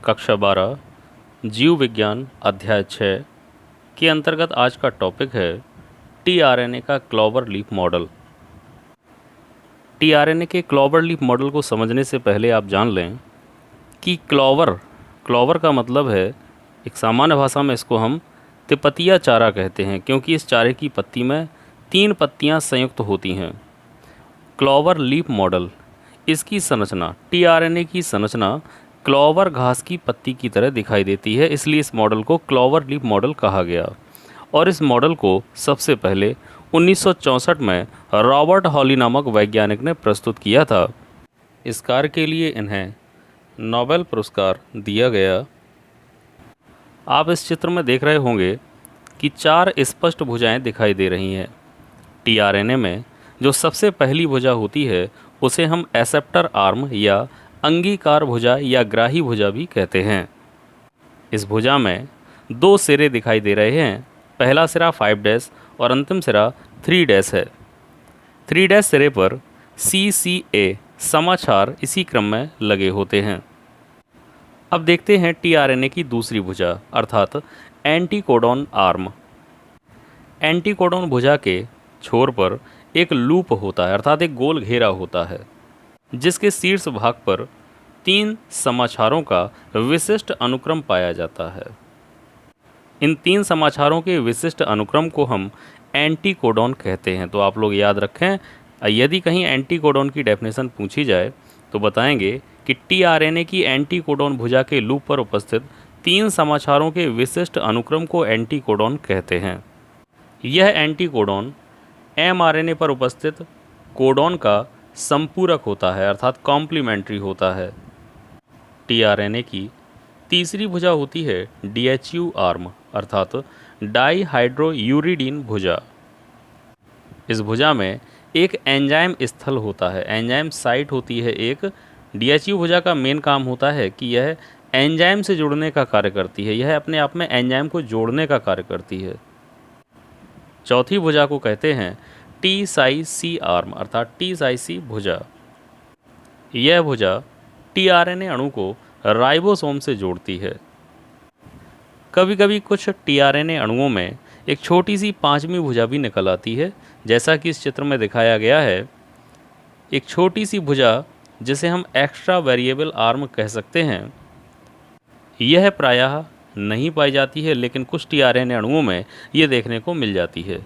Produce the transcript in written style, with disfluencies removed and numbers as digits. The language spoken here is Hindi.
कक्षा 12 जीव विज्ञान अध्याय 6 के अंतर्गत आज का टॉपिक है टीआरएनए का क्लॉवर लीफ मॉडल। टीआरएनए के क्लॉवर लीफ मॉडल को समझने से पहले आप जान लें कि क्लॉवर का मतलब है, एक सामान्य भाषा में इसको हम तिपतिया चारा कहते हैं, क्योंकि इस चारे की पत्ती में 3 पत्तियां संयुक्त होती हैं। क्लॉवर लीफ मॉडल, इसकी संरचना, टीआरएनए की संरचना क्लॉवर घास की पत्ती की तरह दिखाई देती है, इसलिए इस मॉडल को क्लॉवर लीफ मॉडल कहा गया। और इस मॉडल को सबसे पहले 1964 में रॉबर्ट हॉली नामक वैज्ञानिक ने प्रस्तुत किया था। इस कार्य के लिए इन्हें नोबेल पुरस्कार दिया गया। आप इस चित्र में देख रहे होंगे कि 4 स्पष्ट भुजाएं दिखाई दे रही हैं। टीआरएनए में जो सबसे पहली भुजा होती है उसे हम एसेप्टर आर्म या अंगीकार भुजा या ग्राही भुजा भी कहते हैं। इस भुजा में 2 सिरे दिखाई दे रहे हैं। पहला सिरा 5' और अंतिम सिरा 3' है। 3' सिरे पर CCA समाचार इसी क्रम में लगे होते हैं। अब देखते हैं टीआरएनए की दूसरी भुजा अर्थात एंटीकोडॉन आर्म। एंटीकोडॉन भुजा के छोर पर एक लूप होता है अर्थात एक गोल घेरा होता है, जिसके शीर्ष भाग पर 3 समाचारों का विशिष्ट अनुक्रम पाया जाता है। इन 3 समाचारों के विशिष्ट अनुक्रम को हम एंटीकोडॉन कहते हैं। तो आप लोग याद रखें, यदि कहीं एंटीकोडॉन की डेफिनेशन पूछी जाए तो बताएंगे कि टीआरएनए की एंटीकोडॉन भुजा के लूप पर उपस्थित 3 समाचारों के विशिष्ट अनुक्रम को एंटीकोडॉन कहते हैं। यह एंटीकोडॉन एमआरएनए पर उपस्थित कोडॉन का संपूरक होता है अर्थात कॉम्प्लीमेंट्री होता है। टीआरएनए की तीसरी भुजा होती है DHU आर्म अर्थात डाईहाइड्रोयूरिडीन भुजा। इस भुजा में एक एंजाइम स्थल होता है, एंजाइम साइट होती है एक। DHU भुजा का मेन काम होता है कि यह एंजाइम से जुड़ने का कार्य करती है, यह अपने आप में एंजाइम को जोड़ने का कार्य करती है। चौथी भुजा को कहते हैं T-Psi-C आर्म अर्थात T-Psi-C भुजा। यह भुजा टीआरएनए अणु को राइबोसोम से जोड़ती है। कभी कभी कुछ टीआरएनए अणुओं में एक छोटी सी 5वीं भुजा भी निकल आती है, जैसा कि इस चित्र में दिखाया गया है। एक छोटी सी भुजा जिसे हम एक्स्ट्रा वेरिएबल आर्म कह सकते हैं। यह प्रायः नहीं पाई जाती है, लेकिन कुछ टीआरएनए अणुओं में ये देखने को मिल जाती है।